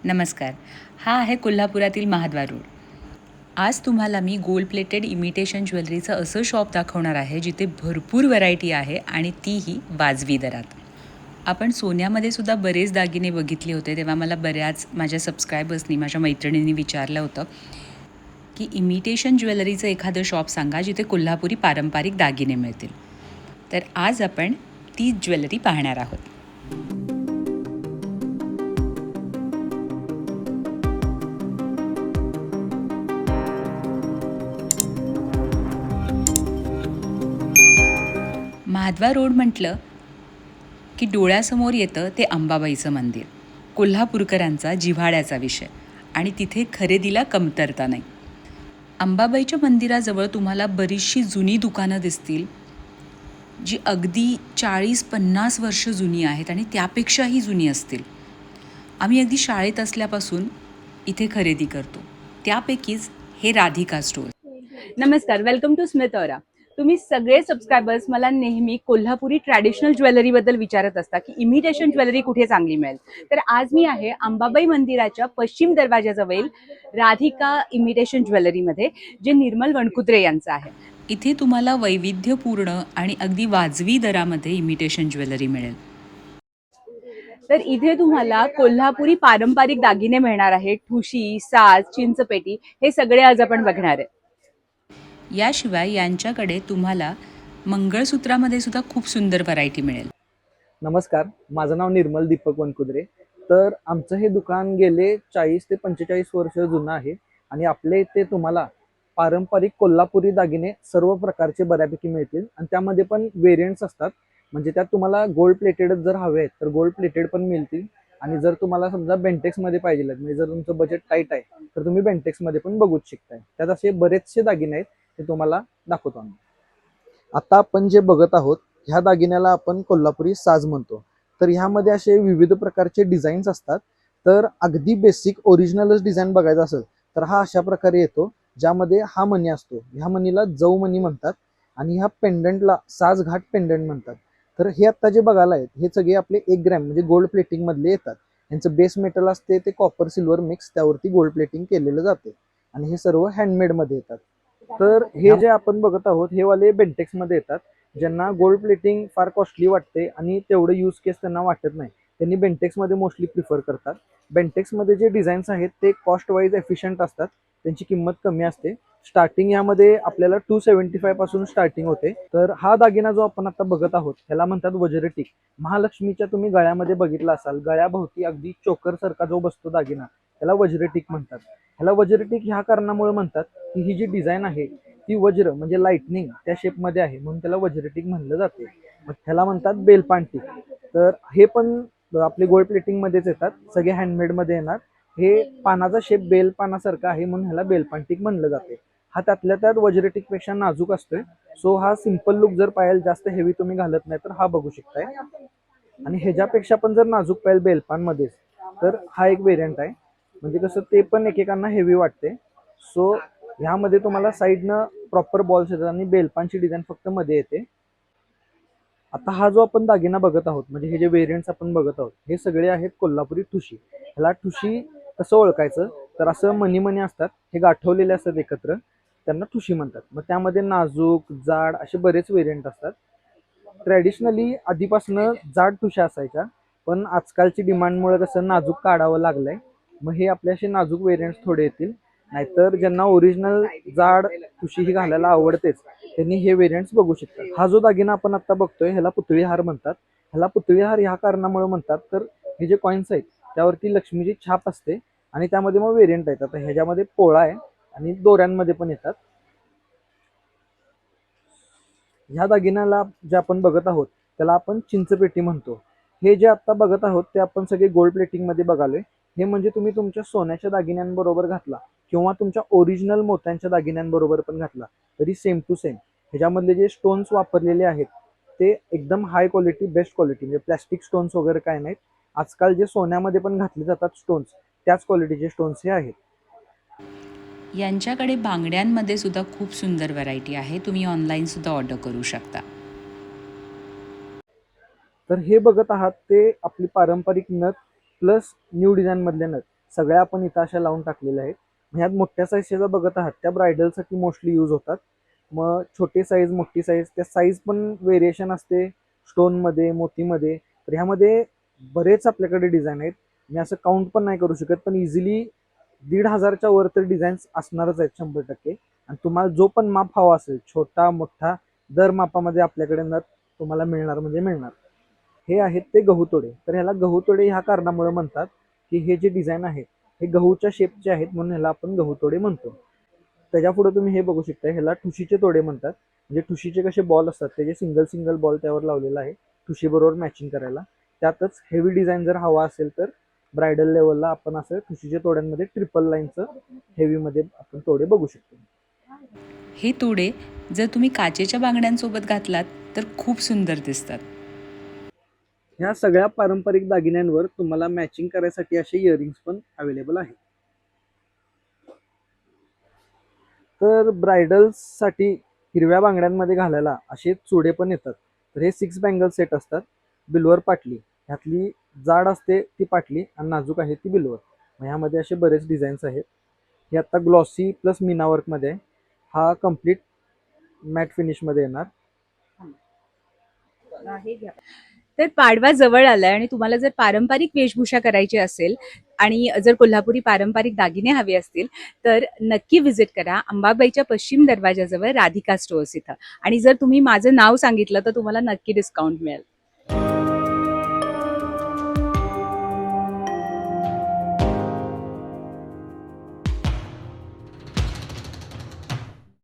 नमस्कार. हा आहे कोल्हापुरातील महाद्वार रोड. आज तुम्हाला मी गोल्ड प्लेटेड इमिटेशन ज्वेलरीचं असं शॉप दाखवणार आहे जिथे भरपूर व्हरायटी आहे आणि तीही वाजवी दरात. आपण सोन्यामध्ये सुद्धा बरेच दागिने बघितले होते, तेव्हा मला बऱ्याच माझ्या सबस्क्रायबर्सनी, माझ्या मैत्रिणींनी विचारलं होतं की इमिटेशन ज्वेलरीचं एखादं शॉप सांगा जिथे कोल्हापुरी पारंपरिक दागिने मिळतील. तर आज आपण ती ज्वेलरी पाहणार आहोत. महाद्वार रोड म्हटलं की डोळ्यासमोर येतं ते अंबाबाईचं मंदिर, कोल्हापूरकरांचा जिव्हाळ्याचा विषय, आणि तिथे खरेदीला कमतरता नाही. अंबाबाईच्या मंदिराजवळ तुम्हाला बरीचशी जुनी दुकानं दिसतील, जी अगदी 40-50 वर्ष जुनी आहेत आणि त्यापेक्षाही जुनी असतील. आम्ही अगदी शाळेत असल्यापासून इथे खरेदी करतो. त्यापैकीच हे राधिका स्टोअर. नमस्कार, वेलकम टू स्मिथ ऑरा. तुम्ही सगळे सबस्क्रायबर्स मला नेहमी कोल्हापुरी ट्रॅडिशनल ज्वेलरीबद्दल विचारत असता की इमिटेशन ज्वेलरी कुठे चांगली मिळेल. तर आज मी आहे अंबाबाई मंदिराच्या पश्चिम दरवाजाजवळ राधिका इमिटेशन ज्वेलरीमध्ये, जे निर्मल वणकुत्रे यांचं आहे. इथे तुम्हाला वैविध्यपूर्ण आणि अगदी वाजवी दरामध्ये इमिटेशन ज्वेलरी मिळेल. तर इथे तुम्हाला कोल्हापुरी पारंपरिक दागिने मिळणार आहेत. ठुशी, साज, चिंचपेटी हे सगळे आज आपण बघणार आहे. याशिवाय यांच्याकडे तुम्हाला मंगळसूत्रामध्ये सुद्धा खूप सुंदर व्हरायटी मिळेल. नमस्कार, माझं नाव निर्मल दीपक वनकुद्रे. तर आमचं हे दुकान गेले 40 ते 45 वर्ष जुनं आहे आणि आपल्या इथे तुम्हाला पारंपरिक कोल्हापुरी दागिने सर्व प्रकारचे बऱ्यापैकी मिळतील आणि त्यामध्ये पण व्हेरियंट्स असतात. म्हणजे त्यात तुम्हाला गोल्ड प्लेटेडच जर हवे आहेत तर गोल्ड प्लेटेड पण मिळतील आणि जर तुम्हाला समजा बेंटेक्समध्ये पाहिजे म्हणजे जर तुमचं बजेट टाईट आहे तर तुम्ही बेंटेक्समध्ये पण बघूच शकताय. त्यात असे बरेचसे दागिने आहेत ते तुम्हाला दाखवतो आम्ही. आता आपण जे बघत आहोत ह्या दागिन्याला आपण कोल्हापुरी साज म्हणतो. तर ह्यामध्ये असे विविध प्रकारचे डिझाईन्स असतात. तर अगदी बेसिक ओरिजिनलच डिझाईन बघायचा असेल तर हा अशा प्रकारे येतो, ज्यामध्ये हा मणी असतो. ह्या मणीला जव मणी म्हणतात आणि ह्या पेंडंटला साज घाट पेंडंट म्हणतात. तर हे आता जे बघायला आहेत हे सगळे आपले 1 ग्रॅम म्हणजे गोल्ड प्लेटिंग मधले येतात. यांचं बेस मेटल असते ते कॉपर सिल्वर मिक्स, त्यावरती गोल्ड प्लेटिंग केलेलं जाते आणि हे सर्व हँडमेड मध्ये येतात. तर हे जे आपण बघत आहोत हे वाले बेंटेक्स मध्ये येतात. ज्यांना गोल्ड प्लेटिंग फार कॉस्टली वाटते आणि तेवढं यूज केस त्यांना वाटत नाही, त्यांनी बेंटेक्स मध्ये मोस्टली प्रिफर करतात. बेंटेक्स मध्ये जे डिझाईन्स आहेत ते कॉस्ट वाईज एफिशियंट असतात, त्यांची किंमत कमी असते. स्टार्टिंग यामध्ये आपल्याला 275 पासून स्टार्टिंग होते. तर हा दागिना जो आपण आता बघत आहोत ह्याला म्हणतात वज्रटीक. महालक्ष्मीच्या तुम्ही गळ्यामध्ये बघितला असाल, गळ्याभोवती अगदी चोकर सारखा जो बसतो दागिना त्याला वज्रटीक म्हणतात. ह्याला वज्रटीक ह्या कारणामुळे म्हणतात की ही जी डिझाईन आहे ती वज्र म्हणजे लाइटनिंग त्या शेपमध्ये आहे म्हणून त्याला वज्रटीक म्हणलं जाते. मग त्याला म्हणतात बेलपांटिक. तर हे पण आपले गोल्ड प्लेटिंग मध्येच येतात, सगळे हँडमेड मध्ये येणार. हे पानाचा शेप बेल पानासारखा आहे म्हणून ह्याला बेलपांटिक म्हणलं जाते. हा त्यातल्या त्यात वज्रटीक पेक्षा नाजूक असतोय. सो हा सिंपल लुक जर पाहिजे जास्त हेवी तुम्ही घालत नाही तर हा बघू शकताय. आणि ह्याच्यापेक्षा पण जर नाजूक पाहिजे बेलपानमध्येच तर हा एक व्हेरियंट आहे. म्हणजे कसं ते पण एकेकांना हेवी वाटते. सो ह्यामध्ये तुम्हाला साईडनं प्रॉपर बॉल्स येतात आणि बेलपानची डिझाईन फक्त मध्ये येते. आता हा जो आपण दागिना बघत आहोत म्हणजे हे जे व्हेरियंट्स आपण बघत आहोत हे सगळे आहेत कोल्हापुरी ठुशी. ह्याला ठुशी कसं ओळखायचं तर असं मणी मणी असतात, हे गाठवलेले असतात एकत्र, त्यांना ठुशी म्हणतात. मग त्यामध्ये नाजूक जाड असे बरेच व्हेरियंट असतात. ट्रॅडिशनली आधीपासून जाड ठुशा असायच्या, पण आजकालची डिमांडमुळे कसं नाजूक काढावं लागलंय. मग हे आपल्याशी नाजूक व्हेरियंट्स थोडे येतील. नाहीतर ज्यांना ओरिजिनल जाड ठुशी ही घालायला आवडतेच त्यांनी हे व्हेरियंट्स बघू शकतात. हा जो दागिना आपण आता बघतोय ह्याला पुतळी हार म्हणतात. ह्याला पुतळी हार ह्या कारणामुळे म्हणतात तर हे जे कॉइन्स आहेत त्यावरती लक्ष्मीची छाप असते आणि त्यामध्ये मग व्हेरियंट आहेत. आता ह्याच्यामध्ये पोळा आहे आणि दोऱ्यांमध्ये पण येतात. ह्या दागिन्याला जे आपण बघत आहोत त्याला आपण चिंचपेटी म्हणतो. हे जे आता बघत आहोत ते आपण सगळे गोल्ड प्लेटिंग मध्ये बघालोय. हे म्हणजे तुम्ही तुमच्या सोन्याच्या दागिन्यांबरोबर घातला किंवा तुमच्या ओरिजिनल मोत्यांच्या दागिन्यांबरोबर पण घातला तरी सेम टू सेम. ह्याच्यामधले जे स्टोन्स वापरलेले आहेत ते एकदम हाय क्वालिटी, बेस्ट क्वालिटी, म्हणजे प्लॅस्टिक स्टोन्स वगैरे काय नाहीत. आजकाल जे सोन्यामध्ये पण घातले जातात स्टोन्स त्याच क्वालिटीचे स्टोन्स हे आहेत. यांच्याकडे बांगड्यांमध्ये सुद्धा खूप सुंदर व्हरायटी आहे, तुम्ही ऑनलाईन सुद्धा ऑर्डर करू शकता. तर हे बघत आहात ते आपली पारंपरिक नथ प्लस न्यू डिझाईन मधले नथ. सगळ्या आपण इथं अशा लावून टाकलेल्या आहेत. ह्यात मोठ्या साईजच्या बघत आहात त्या ब्रायडलसाठी मोस्टली यूज होतात. मग छोटी साईज मोठी साईज त्या साईज पण व्हेरिएशन असते स्टोनमध्ये मोतीमध्ये. तर ह्यामध्ये बरेच आपल्याकडे डिझाईन आहेत. मी असं काउंट पण नाही करू शकत पण इझिली 1,500च्या वर तर डिझाईन्स असणारच आहेत 100%. आणि तुम्हाला जो पण माप हवा असेल छोटा मोठा दर मापामध्ये आपल्याकडे नथ तुम्हाला मिळणार म्हणजे मिळणार. हे आहेत ते गहू तोडे. तर ह्याला गहू तोडे ह्या कारणामुळे म्हणतात की हे जे डिझाईन आहे हे गहूच्या शेपचे आहेत म्हणून ह्याला आपण गहू तोडे म्हणतो. त्याच्या पुढे तुम्ही हे बघू शकता ह्याला ठुशीचे तोडे म्हणतात. म्हणजे ठुशीचे कसे बॉल असतात त्याचे सिंगल सिंगल बॉल त्यावर लावलेला आहे ठुशी बरोबर मॅचिंग करायला. त्यातच हेवी डिझाईन जर हवा असेल तर ब्रायडल लेवलला आपण असं ठुशीच्या तोड्यांमध्ये ट्रिपल लाईनचं हेवीमध्ये आपण तोडे बघू शकतो. हे तोडे जर तुम्ही काचेच्या बांगड्यांसोबत घातलात तर खूप सुंदर दिसतात. ह्या सगळ्या पारंपरिक दागिन्यांवर तुम्हाला मॅचिंग करायसाठी असे इयरिंग्स पण अवेलेबल आहेत. तर ब्रायडल्ससाठी हिरव्या बांगड्यांमध्ये घालायला असे चुडे पण येतात. तर हे 6 बँगल सेट असतात. बिल्वर पाटली ह्यातली जाड असते ती पाटली आणि नाजूक आहे ती बिल्वर. ह्यामध्ये असे बरेच डिझाईन्स आहेत. हे आता ग्लॉसी प्लस मीना वर्कमध्ये आहे. हा कम्प्लीट मॅट फिनिशमध्ये येणार. तर पाडवा जवळ आलाय आणि तुम्हाला जर पारंपरिक वेशभूषा करायची असेल आणि जर कोल्हापुरी पारंपरिक दागिने हवे असतील तर नक्की व्हिजिट करा अंबाबाईच्या पश्चिम दरवाजाजवळ राधिका स्टोअर्स इथं. आणि जर तुम्ही माझं नाव सांगितलं तर तुम्हाला नक्की डिस्काउंट मिळेल.